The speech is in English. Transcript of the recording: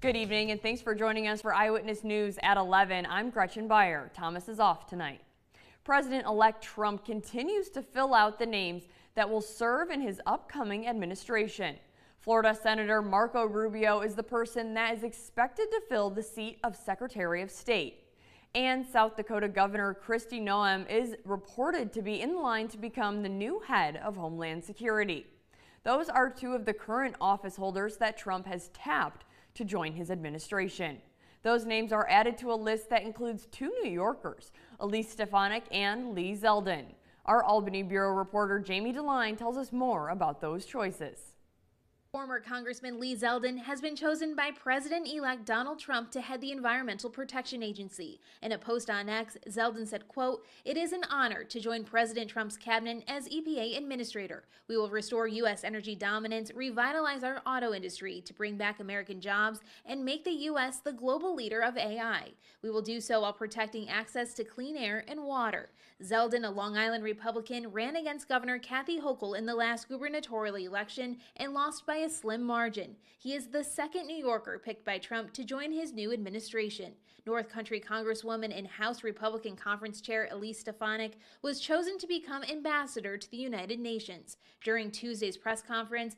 Good evening and thanks for joining us for Eyewitness News at 11. I'm Gretchen Beyer. Thomas is off tonight. President-elect Trump continues to fill out the names that will serve in his upcoming administration. Florida Senator Marco Rubio is the person that is expected to fill the seat of Secretary of State. And South Dakota Governor Kristi Noem is reported to be in line to become the new head of Homeland Security. Those are two of the current office holders that Trump has tapped to join his administration. Those names are added to a list that includes two New Yorkers, Elise Stefanik and Lee Zeldin. Our Albany Bureau reporter Jamie DeLine tells us more about those choices. Former Congressman Lee Zeldin has been chosen by President-elect Donald Trump to head the Environmental Protection Agency. In a post on X, Zeldin said, quote, "It is an honor to join President Trump's cabinet as EPA administrator. We will restore U.S. energy dominance, revitalize our auto industry to bring back American jobs, and make the U.S. the global leader of AI. We will do so while protecting access to clean air and water." Zeldin, a Long Island Republican, ran against Governor Kathy Hochul in the last gubernatorial election and lost by a slim margin. He is the second New Yorker picked by Trump to join his new administration. North Country Congresswoman and House Republican Conference Chair Elise Stefanik was chosen to become ambassador to the United Nations. During Tuesday's press conference,